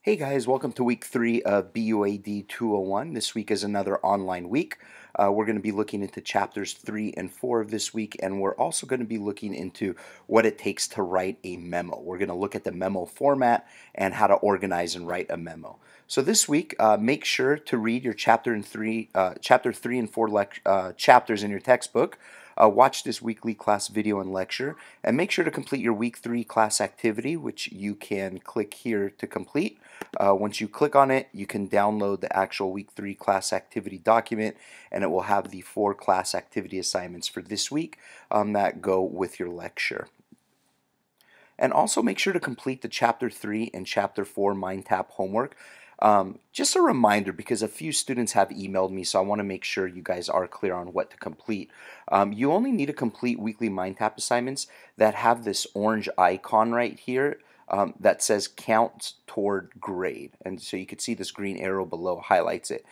Hey guys, welcome to week 3 of BUAD 201. This week is another online week. We're going to be looking into chapters 3 and 4 of this week, and we're also going to be looking into what it takes to write a memo. We're going to look at the memo format and how to organize and write a memo. So this week, make sure to read your chapter 3 and 4 chapters in your textbook. Watch this weekly class video and lecture, and make sure to complete your week 3 class activity, which you can click here to complete. Once you click on it, you can download the actual week 3 class activity document, and it will have the 4 class activity assignments for this week that go with your lecture. And also make sure to complete the chapter 3 and chapter 4 mind tap homework. Just a reminder, because a few students have emailed me, so I want to make sure you guys are clear on what to complete. You only need to complete weekly mind tap assignments that have this orange icon right here that says count toward grade. And so you can see this green arrow below highlights it.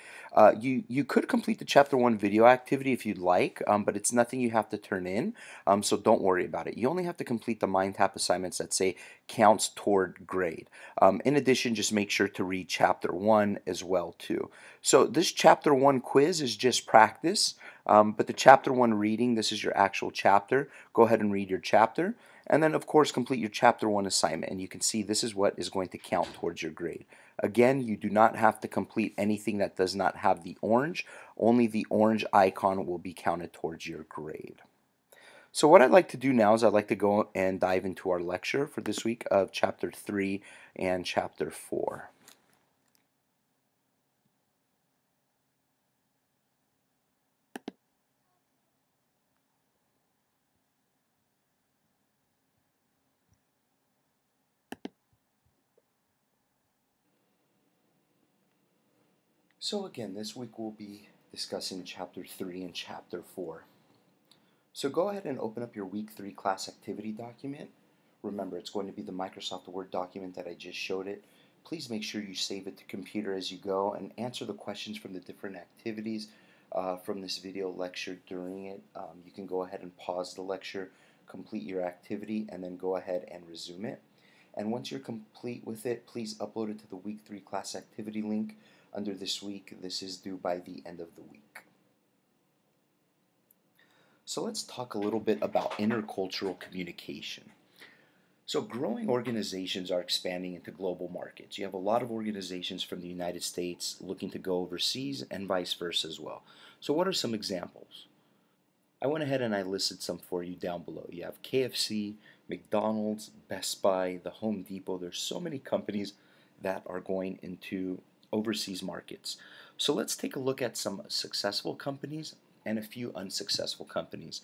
You could complete the chapter 1 video activity if you'd like, but it's nothing you have to turn in, so don't worry about it. You only have to complete the mind tap assignments that say counts toward grade. In addition, just make sure to read chapter 1 as well too. So this chapter 1 quiz is just practice, but the chapter 1 reading, this is your actual chapter. Go ahead and read your chapter. And then, of course, complete your chapter 1 assignment. And you can see this is what is going to count towards your grade. Again, you do not have to complete anything that does not have the orange. Only the orange icon will be counted towards your grade. So what I'd like to do now is I'd like to go and dive into our lecture for this week of chapter 3 and chapter 4. So again, this week we'll be discussing chapter 3 and chapter 4. So go ahead and open up your week 3 class activity document. Remember, it's going to be the Microsoft Word document that I just showed it. Please make sure you save it to computer as you go and answer the questions from the different activities from this video lecture during it. You can go ahead and pause the lecture, complete your activity, and then go ahead and resume it. And once you're complete with it, please upload it to the week 3 class activity link under this week. This is due by the end of the week. So let's talk a little bit about intercultural communication. So growing organizations are expanding into global markets. You have a lot of organizations from the United States looking to go overseas and vice versa as well. So what are some examples? I went ahead and I listed some for you down below. You have KFC, McDonald's, Best Buy, the Home Depot. There's so many companies that are going into overseas markets. So let's take a look at some successful companies and a few unsuccessful companies.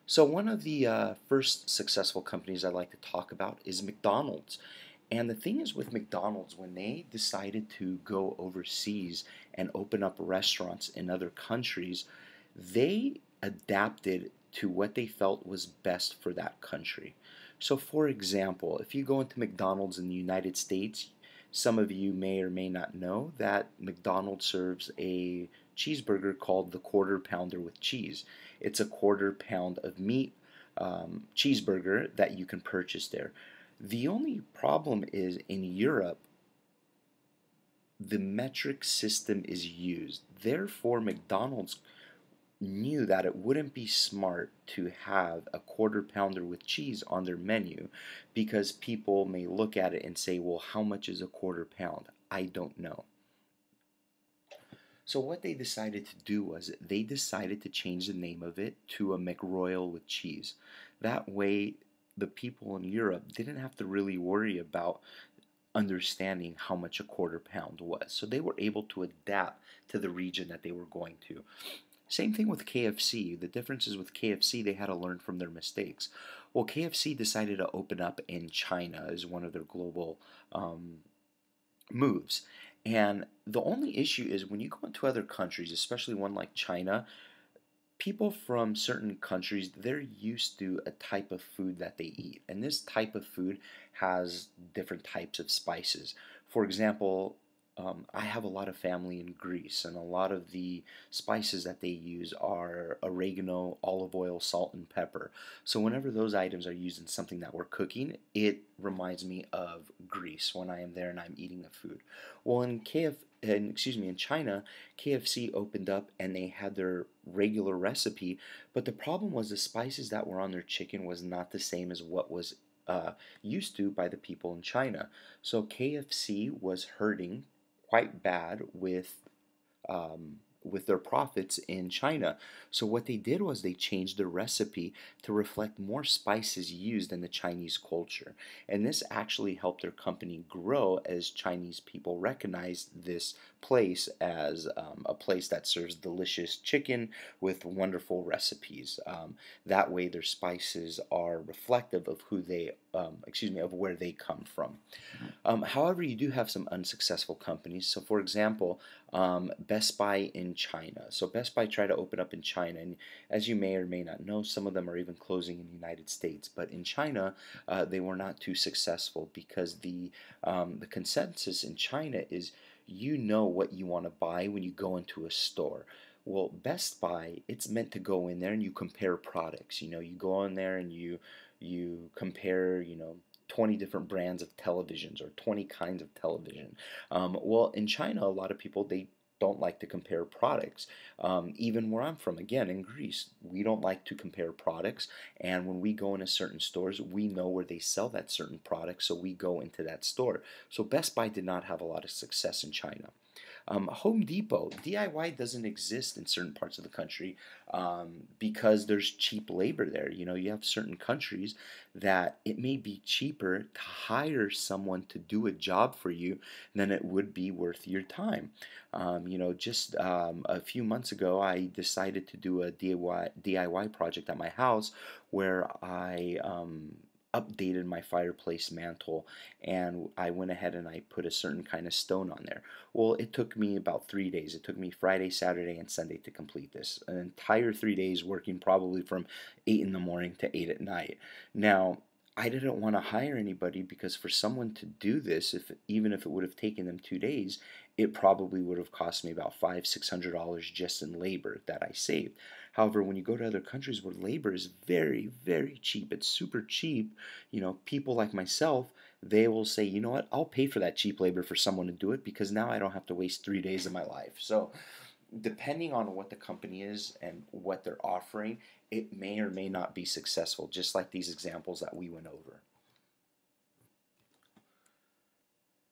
So one of the first successful companies I'd like to talk about is McDonald's. And the thing is with McDonald's, when they decided to go overseas and open up restaurants in other countries, they adapted to what they felt was best for that country. So for example, if you go into McDonald's in the United States, some of you may or may not know that McDonald's serves a cheeseburger called the Quarter Pounder with cheese. It's a quarter pound of meat cheeseburger that you can purchase there. The only problem is in Europe, the metric system is used. Therefore, McDonald's knew that it wouldn't be smart to have a quarter pounder with cheese on their menu because people may look at it and say, well, how much is a quarter pound? I don't know. So what they decided to do was they decided to change the name of it to a McRoyal with cheese. That way the people in Europe didn't have to really worry about understanding how much a quarter pound was. So they were able to adapt to the region that they were going to. Same thing with KFC. The difference is with KFC, they had to learn from their mistakes. Well, KFC decided to open up in China as one of their global moves. And the only issue is when you go into other countries, especially one like China, people from certain countries, they're used to a type of food that they eat. And this type of food has different types of spices. For example, I have a lot of family in Greece, and a lot of the spices that they use are oregano, olive oil, salt, and pepper. So whenever those items are used in something that we're cooking, it reminds me of Greece when I am there and I'm eating the food. Well, in China, KFC opened up and they had their regular recipe, but the problem was the spices that were on their chicken was not the same as what was used to by the people in China. So KFC was hurting quite bad with their profits in China. So what they did was they changed the recipe to reflect more spices used in the Chinese culture. And this actually helped their company grow as Chinese people recognized this place as a place that serves delicious chicken with wonderful recipes. That way their spices are reflective of of where they come from. However, you do have some unsuccessful companies. So, for example, Best Buy in China. So, Best Buy tried to open up in China, and as you may or may not know, some of them are even closing in the United States. But in China, they were not too successful because the consensus in China is you know what you want to buy when you go into a store. Well, Best Buy, it's meant to go in there and you compare products. You go in there and you compare, 20 different brands of televisions or 20 kinds of television. Well, in China, a lot of people they don't like to compare products. Even where I'm from, again in Greece, we don't like to compare products. And when we go into certain stores, we know where they sell that certain product, so we go into that store. So Best Buy did not have a lot of success in China. Home Depot, DIY doesn't exist in certain parts of the country because there's cheap labor there. You have certain countries that it may be cheaper to hire someone to do a job for you than it would be worth your time. Just a few months ago, I decided to do a DIY project at my house where I updated my fireplace mantle, and I went ahead and I put a certain kind of stone on there. Well, it took me about 3 days. It took me Friday, Saturday, and Sunday to complete this. An entire 3 days working probably from 8 in the morning to 8 at night. Now, I didn't want to hire anybody because for someone to do this, even if it would have taken them 2 days, it probably would have cost me about $500-600 just in labor that I saved. However, when you go to other countries where labor is very, very cheap, it's super cheap, people like myself, they will say, you know what, I'll pay for that cheap labor for someone to do it because now I don't have to waste 3 days of my life. So, depending on what the company is and what they're offering, it may or may not be successful, just like these examples that we went over.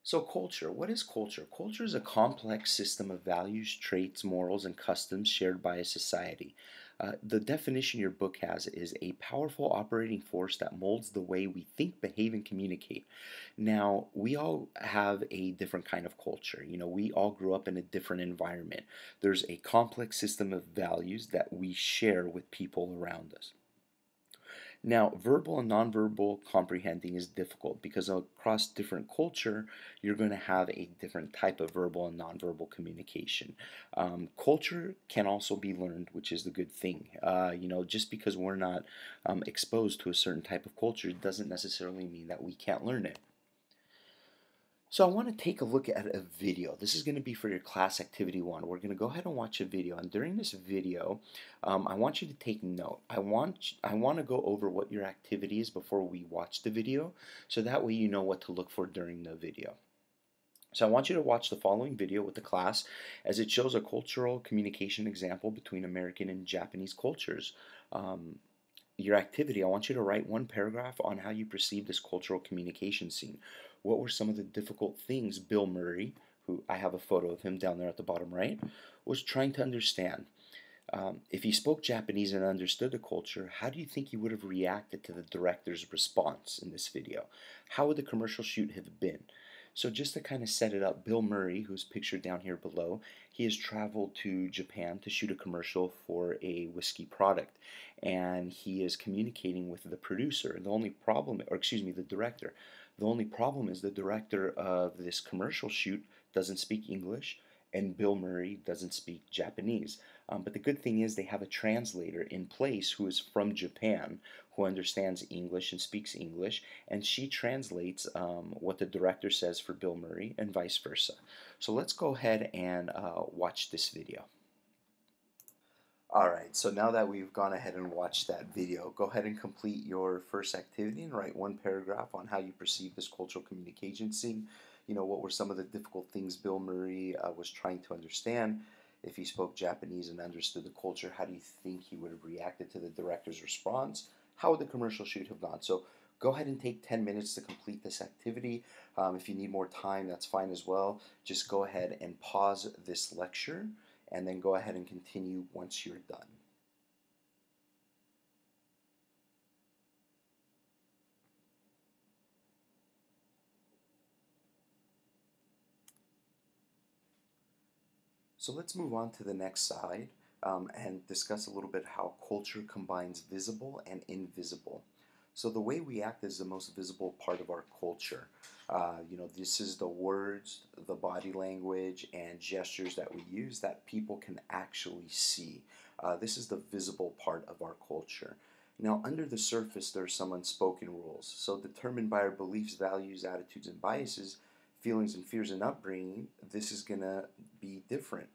So, culture. What is culture? Culture is a complex system of values, traits, morals, and customs shared by a society. The definition your book has is a powerful operating force that molds the way we think, behave, and communicate. Now, we all have a different kind of culture. We all grew up in a different environment. There's a complex system of values that we share with people around us. Now, verbal and nonverbal comprehending is difficult because across different culture, you're going to have a different type of verbal and nonverbal communication. Culture can also be learned, which is the good thing. Just because we're not exposed to a certain type of culture doesn't necessarily mean that we can't learn it. So I want to take a look at a video. This is going to be for your class activity 1. We're going to go ahead and watch a video, and during this video, I want you to take note. I want to go over what your activity is before we watch the video, so that way you know what to look for during the video. So I want you to watch the following video with the class as it shows a cultural communication example between American and Japanese cultures. Your activity, I want you to write one paragraph on how you perceive this cultural communication scene. What were some of the difficult things Bill Murray, who I have a photo of him down there at the bottom right, was trying to understand? If he spoke Japanese and understood the culture, how do you think he would have reacted to the director's response in this video? How would the commercial shoot have been? So just to kind of set it up, Bill Murray, who's pictured down here below, he has traveled to Japan to shoot a commercial for a whiskey product. And he is communicating with the producer. The only problem, or excuse me, the director. The only problem is the director of this commercial shoot doesn't speak English and Bill Murray doesn't speak Japanese. But the good thing is they have a translator in place who is from Japan, who understands English and speaks English, and she translates what the director says for Bill Murray and vice versa. So let's go ahead and watch this video. All right, so now that we've gone ahead and watched that video, go ahead and complete your first activity and write one paragraph on how you perceive this cultural communication scene. You know, what were some of the difficult things Bill Murray was trying to understand? If he spoke Japanese and understood the culture, how do you think he would have reacted to the director's response? How would the commercial shoot have gone? So go ahead and take 10 minutes to complete this activity. If you need more time, that's fine as well. Just go ahead and pause this lecture and then go ahead and continue once you're done. So let's move on to the next slide and discuss a little bit how culture combines visible and invisible. So the way we act is the most visible part of our culture. You know, this is the words, the body language, and gestures that we use that people can actually see. This is the visible part of our culture. Now, under the surface, there are some unspoken rules. So, determined by our beliefs, values, attitudes, and biases, feelings, and fears, and upbringing, this is going to be different.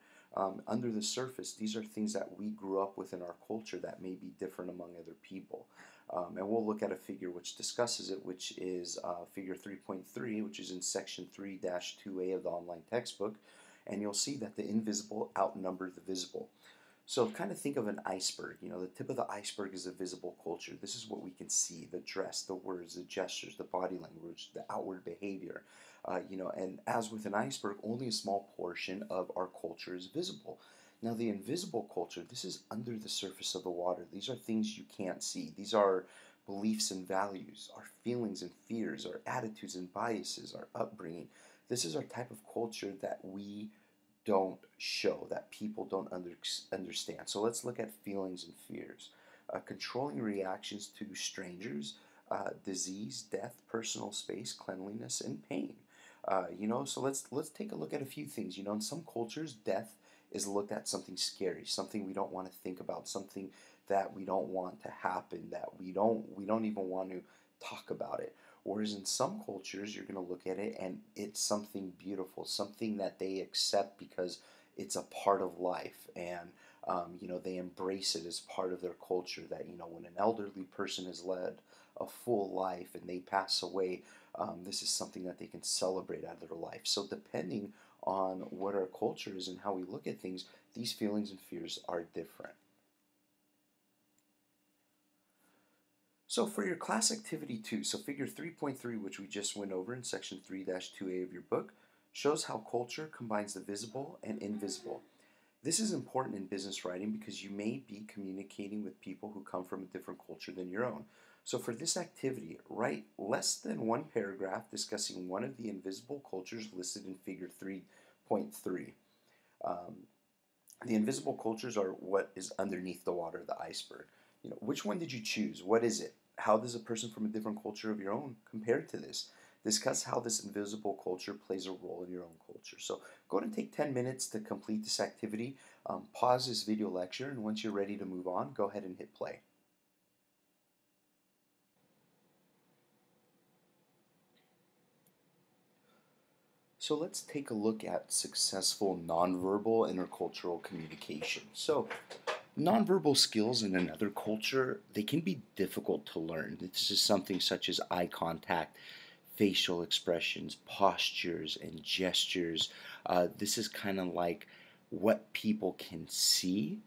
Under the surface, these are things that we grew up with in our culture that may be different among other people. And we'll look at a figure which discusses it, which is figure 3.3, which is in section 3-2A of the online textbook. And you'll see that the invisible outnumber the visible. So kind of think of an iceberg. You know, the tip of the iceberg is a visible culture. This is what we can see: the dress, the words, the gestures, the body language, the outward behavior. You know, and as with an iceberg, only a small portion of our culture is visible. Now, the invisible culture, this is under the surface of the water. These are things you can't see. These are beliefs and values, our feelings and fears, our attitudes and biases, our upbringing. This is our type of culture that we don't show, that people don't understand. So let's look at feelings and fears. Controlling reactions to strangers, disease, death, personal space, cleanliness, and pain. You know, so let's take a look at a few things. You know, in some cultures, death is looked at something scary, something we don't want to think about, something that we don't want to happen, that we don't even want to talk about it. Whereas in some cultures, you're going to look at it and it's something beautiful, something that they accept because it's a part of life, and you know, they embrace it as part of their culture. That, you know, when an elderly person has led a full life and they pass away, this is something that they can celebrate out of their life. So depending on what our culture is and how we look at things, these feelings and fears are different. So for your class activity 2, so figure 3.3, which we just went over in section 3-2A of your book, shows how culture combines the visible and invisible. This is important in business writing because you may be communicating with people who come from a different culture than your own. So for this activity, write less than one paragraph discussing one of the invisible cultures listed in figure 3.3. The invisible cultures are what is underneath the water, the iceberg. You know, which one did you choose? What is it? How does a person from a different culture of your own compare to this? Discuss how this invisible culture plays a role in your own culture. So go ahead and take 10 minutes to complete this activity. Pause this video lecture, and once you're ready to move on, go ahead and hit play. So let's take a look at successful nonverbal intercultural communication. So nonverbal skills in another culture, they can be difficult to learn. This is something such as eye contact, facial expressions, postures, and gestures. This is kind of like what people can see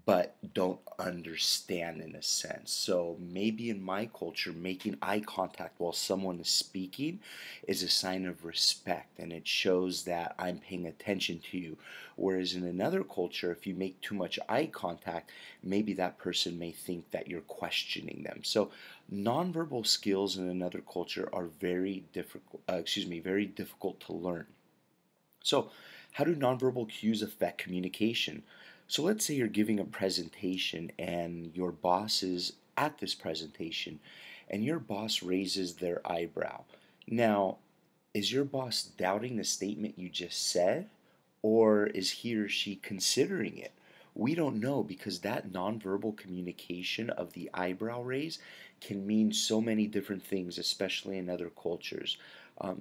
but don't understand in a sense. So maybe in my culture, making eye contact while someone is speaking is a sign of respect, and it shows that I'm paying attention to you. Whereas in another culture, if you make too much eye contact, maybe that person may think that you're questioning them. So nonverbal skills in another culture are very difficult, very difficult to learn. So, how do nonverbal cues affect communication? So, let's say you're giving a presentation and your boss is at this presentation and your boss raises their eyebrow. Now, is your boss doubting the statement you just said, Or is he or she considering it? We don't know, because that nonverbal communication of the eyebrow raise can mean so many different things, especially in other cultures.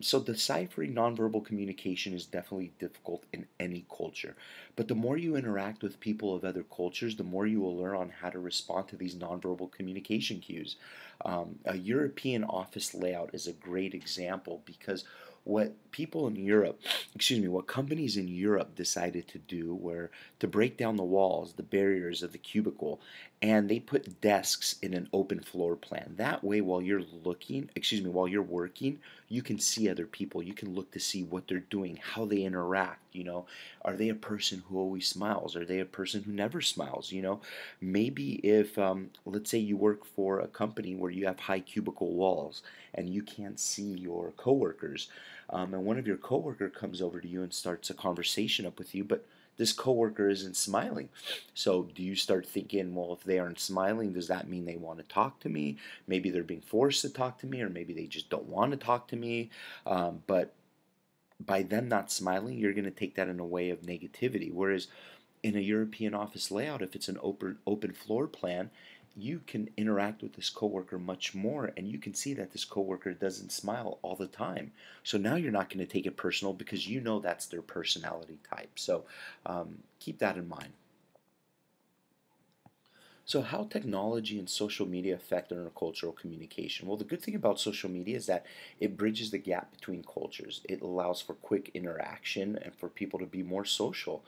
So deciphering nonverbal communication is definitely difficult in any culture. But the more you interact with people of other cultures, the more you will learn on how to respond to these nonverbal communication cues. A European office layout is a great example, because what people in Europe, excuse me, what companies in Europe decided to do were to break down the walls, the barriers of the cubicle, and they put desks in an open floor plan. That way, while you're looking, excuse me, while you're working, you can see other people. You can look to see what they're doing, how they interact. Are they a person who always smiles? Are they a person who never smiles? Maybe if, let's say you work for a company where you have high cubicle walls and you can't see your coworkers, and one of your coworker comes over to you and starts a conversation up with you, but this coworker isn't smiling. So do you start thinking, well, if they aren't smiling, does that mean they want to talk to me? Maybe they're being forced to talk to me, or maybe they just don't want to talk to me. But by them not smiling, you're going to take that in a way of negativity. Whereas in a European office layout, if it's an open floor plan, you can interact with this coworker much more, and you can see that this coworker doesn't smile all the time. So now you're not going to take it personal, because you know that's their personality type. So keep that in mind. So how technology and social media affect intercultural communication? Well, the good thing about social media is that it bridges the gap between cultures. It allows for quick interaction and for people to be more social.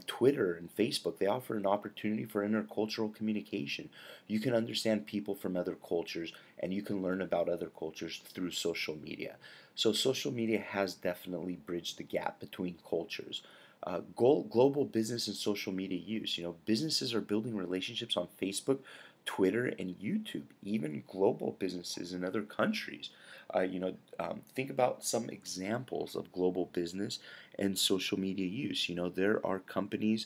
Twitter and Facebook, they offer an opportunity for intercultural communication. You can understand people from other cultures, and you can learn about other cultures through social media. So social media has definitely bridged the gap between cultures. Global business and social media use. Businesses are building relationships on Facebook, Twitter, and YouTube. Even global businesses in other countries. Think about some examples of global business and social media use. There are companies,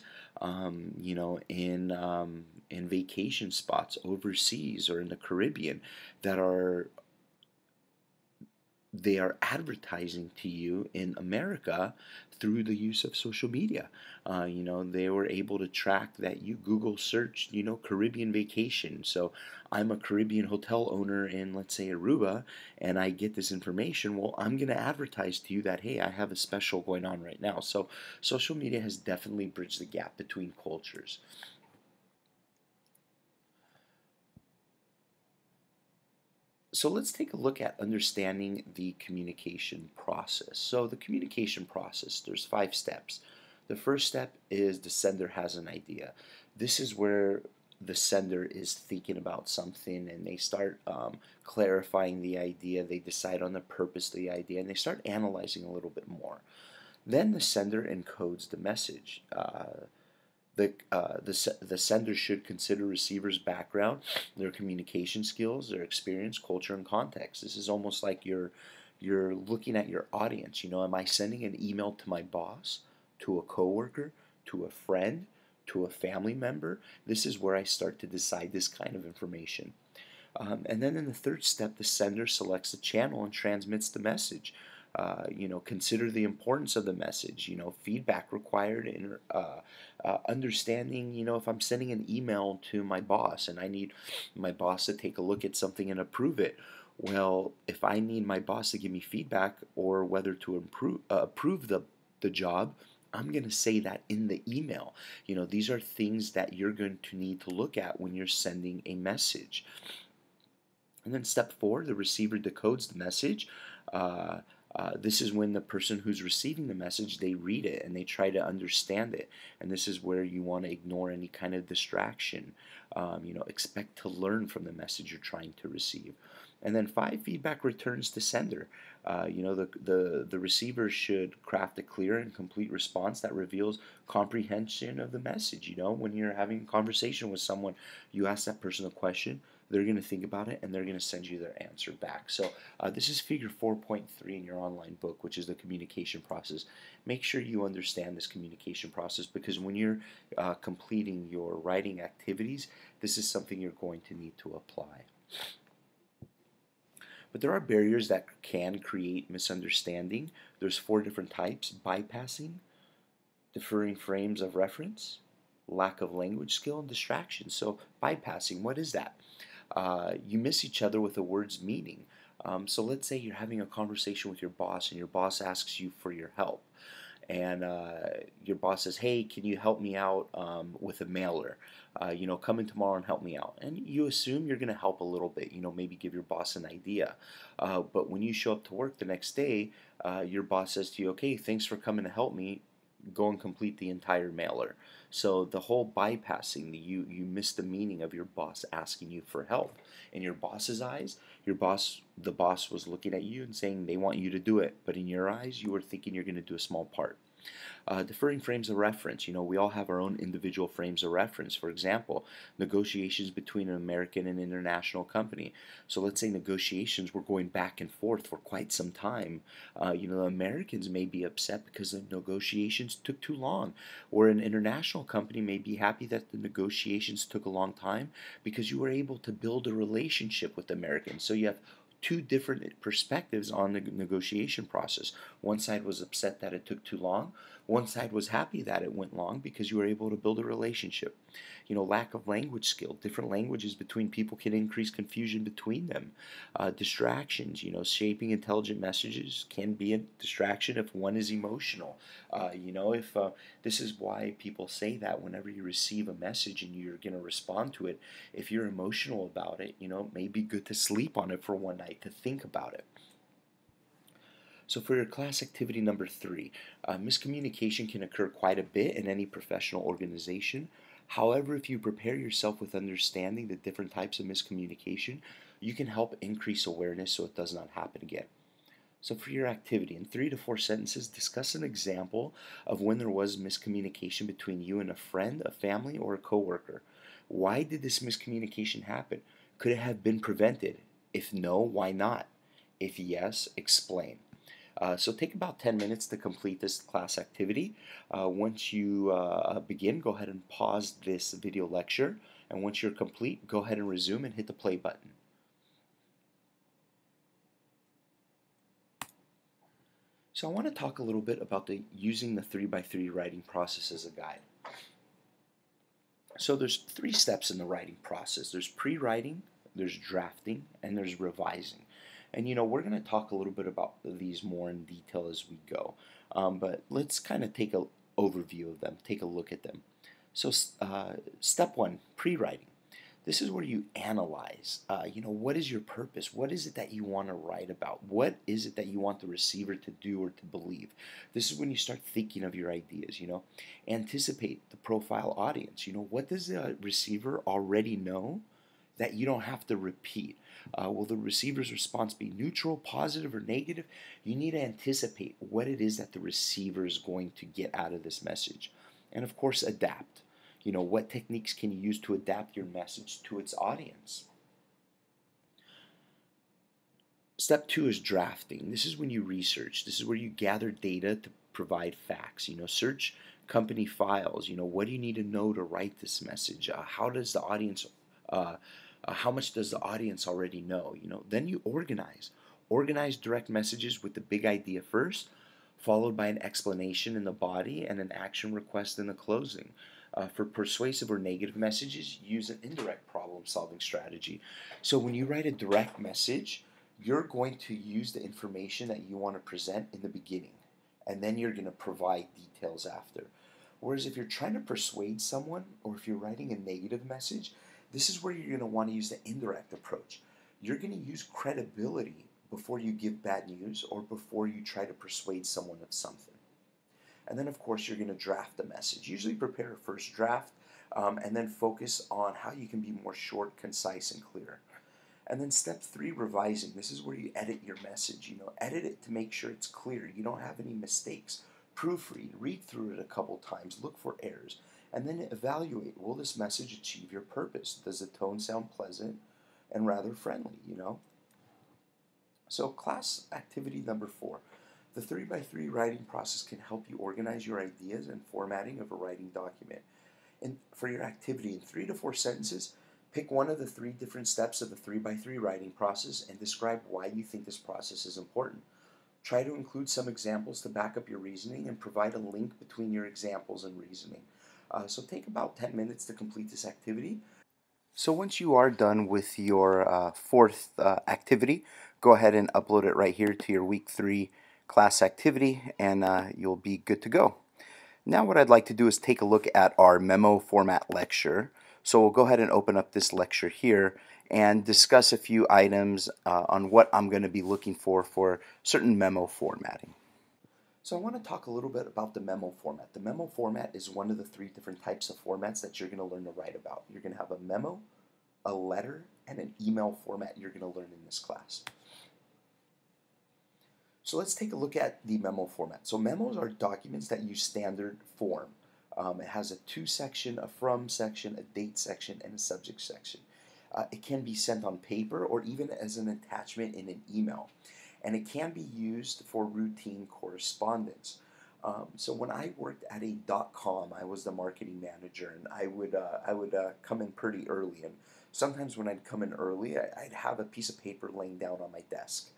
in vacation spots overseas or in the Caribbean that they are advertising to you in America through the use of social media. They were able to track that you Google searched, Caribbean vacation. So I'm a Caribbean hotel owner in, let's say, Aruba, and I get this information. Well, I'm going to advertise to you that, hey, I have a special going on right now. So social media has definitely bridged the gap between cultures. So let's take a look at understanding the communication process. So the communication process, there's 5 steps. The first step is the sender has an idea. This is where the sender is thinking about something, and they start clarifying the idea. They decide on the purpose of the idea, and they start analyzing a little bit more. Then the sender encodes the message. The sender should consider receiver's background, their communication skills, their experience, culture, and context. This is almost like you're looking at your audience. Am I sending an email to my boss, to a coworker, to a friend, to a family member? This is where I start to decide this kind of information. And then in the third step, the sender selects the channel and transmits the message. Consider the importance of the message. Feedback required in understanding. If I'm sending an email to my boss and I need my boss to take a look at something and approve it, well, if I need my boss to give me feedback or whether to approve the job, I'm going to say that in the email. These are things that you're going to need to look at when you're sending a message. And then step 4, the receiver decodes the message. This is when the person who's receiving the message, they read it and they try to understand it. And this is where you want to ignore any kind of distraction. Expect to learn from the message you're trying to receive. And then 5, feedback returns to sender. The receiver should craft a clear and complete response that reveals comprehension of the message. When you're having a conversation with someone, you ask that person a question, they're going to think about it, and they're going to send you their answer back. So this is figure 4.3 in your online book, which is the communication process. Make sure you understand this communication process, because when you're completing your writing activities, this is something you're going to need to apply. But there are barriers that can create misunderstanding. There's 4 different types: bypassing, Deferring frames of reference, lack of language skill, and distraction. So bypassing, what is that? You miss each other with a word's meaning. So let's say you're having a conversation with your boss and your boss asks you for your help. And your boss says, "Hey, can you help me out with a mailer? Come in tomorrow and help me out." And you assume you're going to help a little bit, maybe give your boss an idea. But when you show up to work the next day, your boss says to you, "Okay, thanks for coming to help me. Go and complete the entire mailer." So the whole bypassing, you miss the meaning of your boss asking you for help. In your boss's eyes, the boss was looking at you and saying they want you to do it, but in your eyes, you were thinking you're going to do a small part. Deferring frames of reference. We all have our own individual frames of reference. For example, negotiations between an American and international company. So let's say negotiations were going back and forth for quite some time. The Americans may be upset because the negotiations took too long, or an international company may be happy that the negotiations took a long time because you were able to build a relationship with the Americans. So you have two different perspectives on the negotiation process. One side was upset that it took too long. One side was happy that it went long because you were able to build a relationship. Lack of language skill. Different languages between people can increase confusion between them. Distractions. Shaping intelligent messages can be a distraction if one is emotional. If this is why people say that whenever you receive a message and you're going to respond to it, if you're emotional about it, it may be good to sleep on it for one night, to think about it. So for your class activity number 3, miscommunication can occur quite a bit in any professional organization. However, if you prepare yourself with understanding the different types of miscommunication, you can help increase awareness so it does not happen again. So for your activity, in 3 to 4 sentences, discuss an example of when there was miscommunication between you and a friend, a family, or a coworker. Why did this miscommunication happen? Could it have been prevented? If no, why not? If yes, explain. So take about 10 minutes to complete this class activity. Once you begin, go ahead and pause this video lecture. And once you're complete, go ahead and resume and hit the play button. So I want to talk a little bit about using the 3x3 writing process as a guide. So there's 3 steps in the writing process. There's pre-writing, there's drafting, and there's revising. And we're going to talk a little bit about these more in detail as we go. But let's kind of take an overview of them, take a look at them. So step 1, pre-writing. This is where you analyze, what is your purpose? What is it that you want to write about? What is it that you want the receiver to do or to believe? This is when you start thinking of your ideas, Anticipate the profile audience. What does the receiver already know that you don't have to repeat? Will the receiver's response be neutral, positive, or negative? You need to anticipate what it is that the receiver is going to get out of this message. And of course, adapt. What techniques can you use to adapt your message to its audience? Step 2 is drafting. This is when you research. This is where you gather data to provide facts. Search company files. What do you need to know to write this message? How does the audience how much does the audience already know? Then you organize. Organize direct messages with the big idea first, followed by an explanation in the body and an action request in the closing. For persuasive or negative messages, use an indirect problem-solving strategy. So when you write a direct message, you're going to use the information that you want to present in the beginning, and then you're going to provide details after. Whereas if you're trying to persuade someone, or if you're writing a negative message, this is where you're going to want to use the indirect approach. You're going to use credibility before you give bad news or before you try to persuade someone of something. And then, of course, you're going to draft the message. Usually prepare a first draft and then focus on how you can be more short, concise, and clear. And then step 3, revising. This is where you edit your message. Edit it to make sure it's clear. You don't have any mistakes. Proofread, read through it a couple times, look for errors, and then evaluate, will this message achieve your purpose? Does the tone sound pleasant and rather friendly, So class activity number 4. The 3x3 writing process can help you organize your ideas and formatting of a writing document. And for your activity, in 3 to 4 sentences, pick one of the 3 different steps of the 3x3 writing process and describe why you think this process is important. Try to include some examples to back up your reasoning and provide a link between your examples and reasoning. So take about 10 minutes to complete this activity. So once you are done with your fourth activity, go ahead and upload it right here to your week 3 class activity, and you'll be good to go. Now what I'd like to do is take a look at our memo format lecture. So we'll go ahead and open up this lecture here and discuss a few items on what I'm going to be looking for certain memo formatting. So I want to talk a little bit about the memo format. The memo format is one of the 3 different types of formats that you're going to learn to write about. You're going to have a memo, a letter, and an email format you're going to learn in this class. So let's take a look at the memo format. So memos are documents that use standard form. It has a to section, a from section, a date section, and a subject section. It can be sent on paper or even as an attachment in an email. And it can be used for routine correspondence. So when I worked at a .com, I was the marketing manager, and I would come in pretty early. And sometimes when I'd come in early, I'd have a piece of paper laying down on my desk.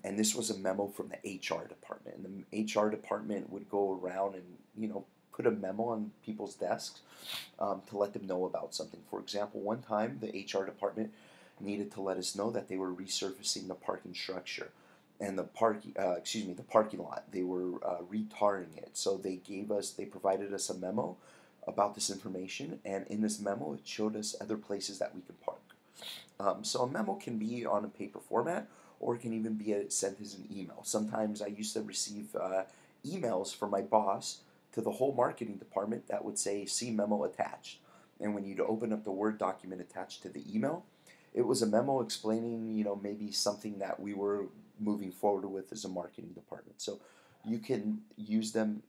And this was a memo from the HR department. And the HR department would go around and, put a memo on people's desks to let them know about something. For example, one time the HR department needed to let us know that they were resurfacing the parking structure and the parking lot. They were retarring it. So they provided us a memo about this information, and in this memo it showed us other places that we could park. So a memo can be on a paper format, or it can even be sent as an email. Sometimes I used to receive emails from my boss to the whole marketing department that would say, "See memo attached." And when you'd open up the Word document attached to the email, it was a memo explaining, maybe something that we were moving forward with as a marketing department. So you can use them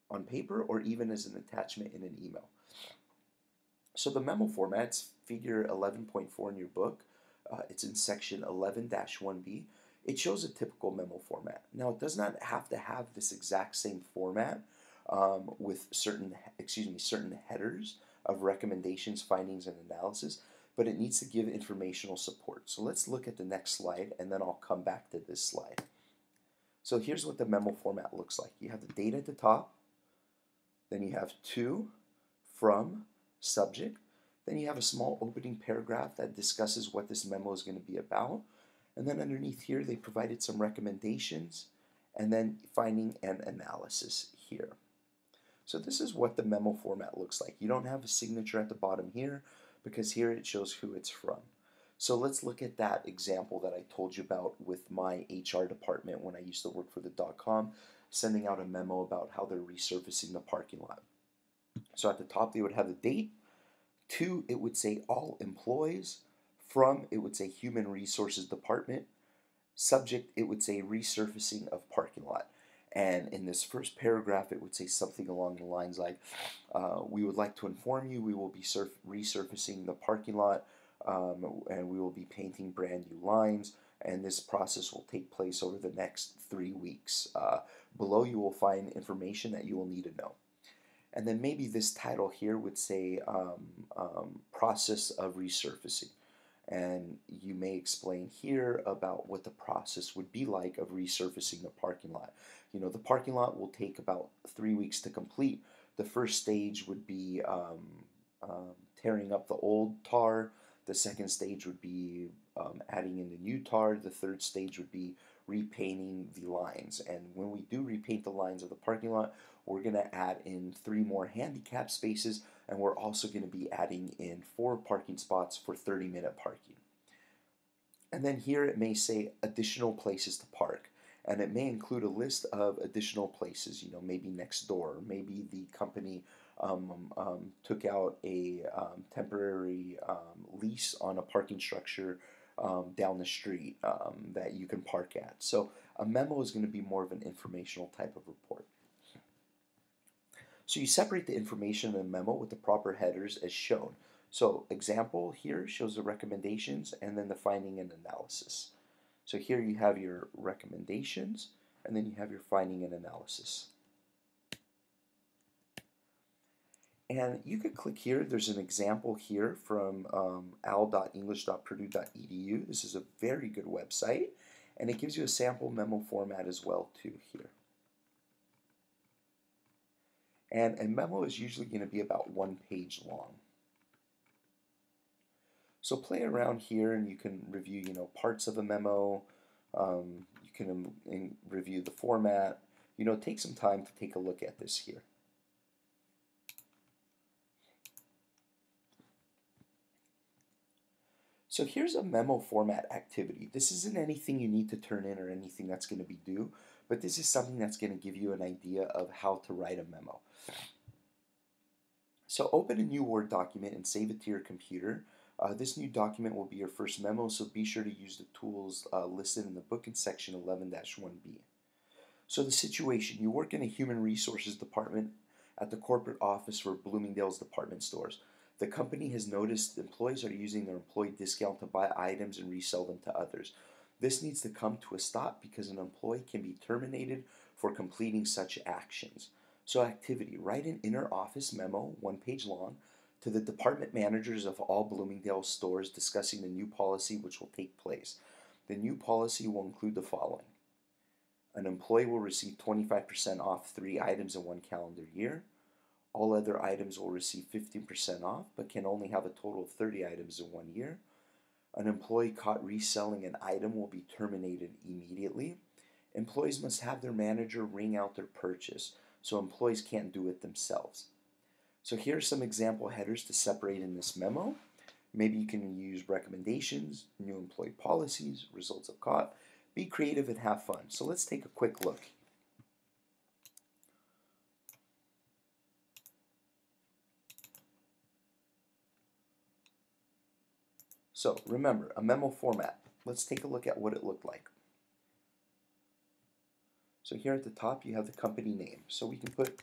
on paper or even as an attachment in an email. So the memo format's figure 11.4 in your book. It's in section 11-1B. It shows a typical memo format. Now, it does not have to have this exact same format with certain headers of recommendations, findings, and analysis, but it needs to give informational support. So let's look at the next slide, and then I'll come back to this slide. So here's what the memo format looks like. You have the date at the top, then you have to, from, subject, then you have a small opening paragraph that discusses what this memo is going to be about. And then underneath here, they provided some recommendations and then finding and analysis here. So this is what the memo format looks like. You don't have a signature at the bottom here because here it shows who it's from. So let's look at that example that I told you about with my HR department when I used to work for the .com, sending out a memo about how they're resurfacing the parking lot. So at the top, they would have the date. To, it would say all employees. From, it would say human resources department. Subject, it would say resurfacing of parking lot. And in this first paragraph, it would say something along the lines like, we would like to inform you we will be resurfacing the parking lot, and we will be painting brand new lines, and this process will take place over the next 3 weeks. Below you will find information that you will need to know. And then maybe this title here would say process of resurfacing. And you may explain here about what the process would be like of resurfacing the parking lot. The parking lot will take about 3 weeks to complete. The first stage would be tearing up the old tar. The second stage would be adding in the new tar. The third stage would be repainting the lines. And when we do repaint the lines of the parking lot, we're going to add in 3 more handicap spaces, and we're also going to be adding in 4 parking spots for 30-minute parking. And then here it may say additional places to park, and it may include a list of additional places, maybe next door, maybe the company took out a temporary lease on a parking structure down the street that you can park at. So a memo is going to be more of an informational type of report. So you separate the information in a memo with the proper headers as shown. So example here shows the recommendations and then the finding and analysis. So here you have your recommendations and then you have your finding and analysis. And you could click here. There's an example here from al.english.purdue.edu. This is a very good website. And it gives you a sample memo format as well too here. And a memo is usually going to be about 1 page long. So play around here and you can review, parts of a memo. You can review the format. Take some time to take a look at this here. So here's a memo format activity. This isn't anything you need to turn in or anything that's going to be due, but this is something that's going to give you an idea of how to write a memo. So open a new Word document and save it to your computer. This new document will be your first memo, so be sure to use the tools listed in the book in section 11-1B. So the situation, you work in a human resources department at the corporate office for Bloomingdale's department stores. The company has noticed employees are using their employee discount to buy items and resell them to others. This needs to come to a stop because an employee can be terminated for completing such actions. So activity, write an inner office memo, 1 page long, to the department managers of all Bloomingdale stores discussing the new policy which will take place. The new policy will include the following. An employee will receive 25% off 3 items in 1 calendar year. All other items will receive 15% off, but can only have a total of 30 items in 1 year. An employee caught reselling an item will be terminated immediately. Employees must have their manager ring out their purchase, so employees can't do it themselves. So here are some example headers to separate in this memo. Maybe you can use recommendations, new employee policies, results of caught. Be creative and have fun. So let's take a quick look. So remember, a memo format. Let's take a look at what it looked like. So here at the top you have the company name. So we can put,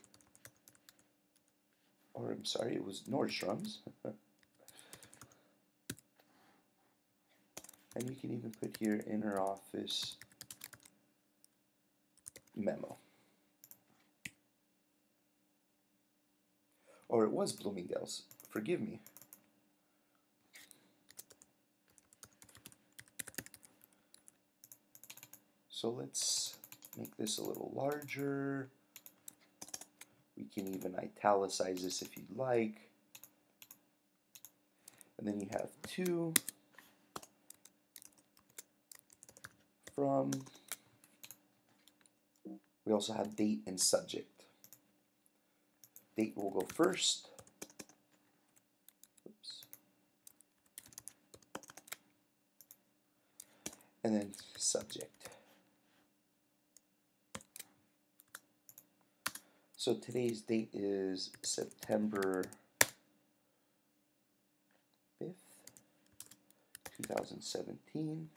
or I'm sorry, it was Nordstrom's. And you can even put here inner office memo. Or it was Bloomingdale's, forgive me. So let's make this a little larger. We can even italicize this if you'd like. And then you have to from. We also have date and subject. Date will go first. Oops. And then subject. So today's date is September 5th, 2017.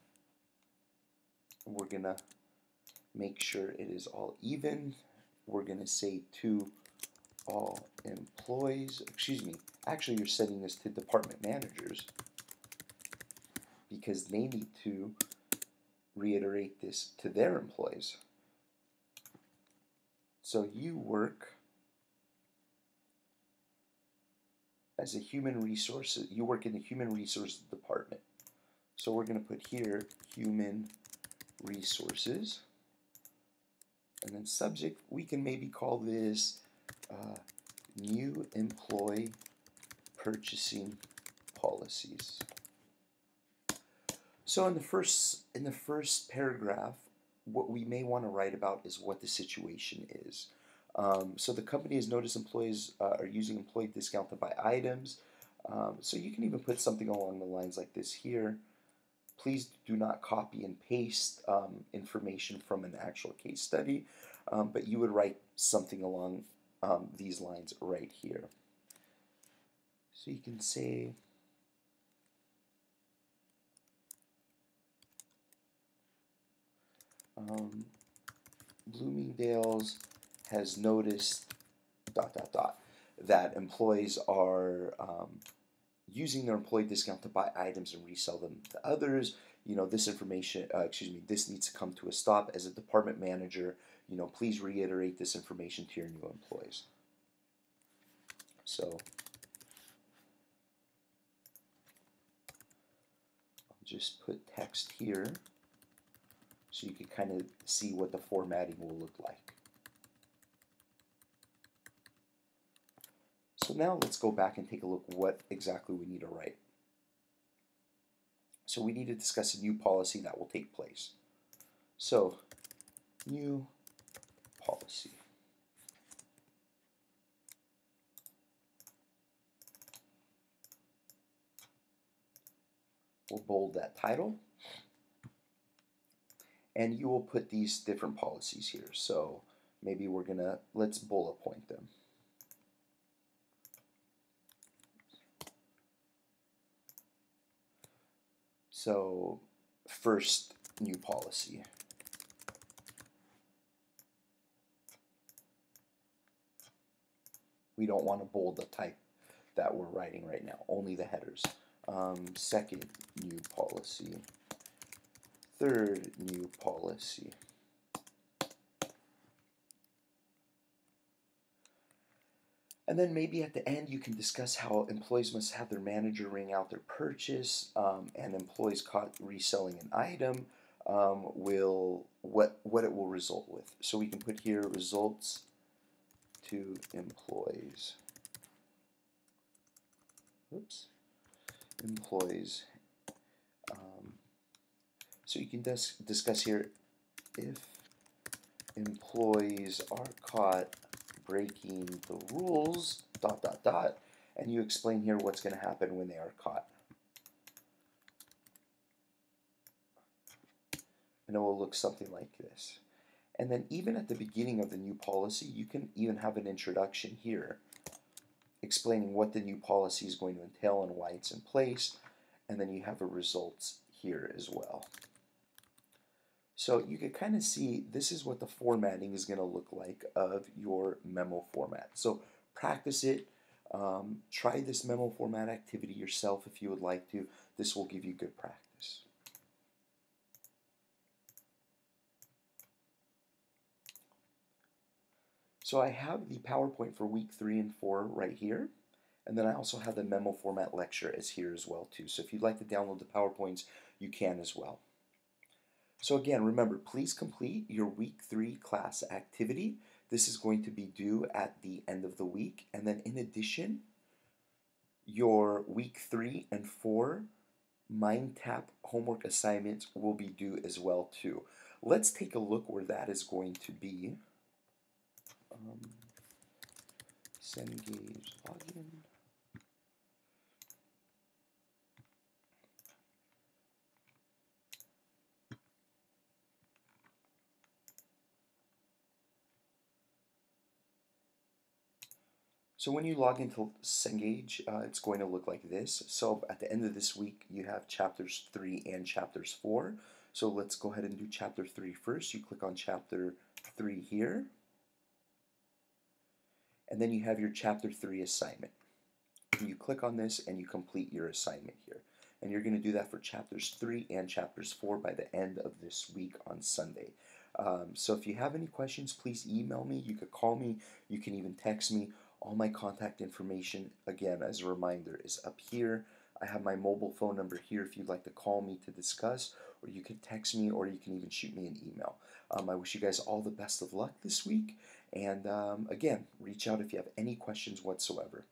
And we're going to make sure it is all even. We're going to say to all employees, actually you're setting this to department managers because they need to reiterate this to their employees. So you work as a human resource, you work in the human resources department. So we're going to put here human resources. And then subject, we can maybe call this new employee purchasing policies. So in the first paragraph, what we may want to write about is what the situation is. So the company has noticed employees are using employee discount to buy items. So you can even put something along the lines like this here. Please do not copy and paste information from an actual case study, but you would write something along these lines right here. So you can say, Bloomingdale's has noticed ... that employees are using their employee discount to buy items and resell them to others. This information, this needs to come to a stop. As a department manager, please reiterate this information to your new employees. So I'll just put text here so you can kind of see what the formatting will look like. So now let's go back and take a look what exactly we need to write. So we need to discuss a new policy that will take place. So, new policy. We'll bold that title. And you will put these different policies here. So maybe let's bullet point them. So first, new policy. We don't want to bold the type that we're writing right now, only the headers. Second, new policy. Third, new policy. And then maybe at the end you can discuss how employees must have their manager ring out their purchase, and employees caught reselling an item what it will result with. So we can put here results to employees. Oops, employees. So you can discuss here if employees are caught breaking the rules, ... and you explain here what's going to happen when they are caught. And it will look something like this. And then even at the beginning of the new policy, you can even have an introduction here explaining what the new policy is going to entail and why it's in place. And then you have a results here as well. So you can kind of see this is what the formatting is going to look like of your memo format. So practice it. Try this memo format activity yourself if you would like to. This will give you good practice. So I have the PowerPoint for week 3 and 4 right here. And then I also have the memo format lecture as here as well too. So if you'd like to download the PowerPoints, you can as well. So again, remember, please complete your week 3 class activity. This is going to be due at the end of the week. And then in addition, your week 3 and 4 MindTap homework assignments will be due as well too. Let's take a look where that is going to be. Cengage login. So when you log into Cengage, it's going to look like this. So at the end of this week, you have chapters 3 and chapters 4. So let's go ahead and do chapter 3 first. You click on chapter 3 here. And then you have your chapter 3 assignment. You click on this and you complete your assignment here. And you're going to do that for chapters 3 and chapters 4 by the end of this week on Sunday. So if you have any questions, please email me. You could call me. You can even text me. All my contact information, again, as a reminder, is up here. I have my mobile phone number here if you'd like to call me to discuss, or you can text me, or you can even shoot me an email. I wish you guys all the best of luck this week. And again, reach out if you have any questions whatsoever.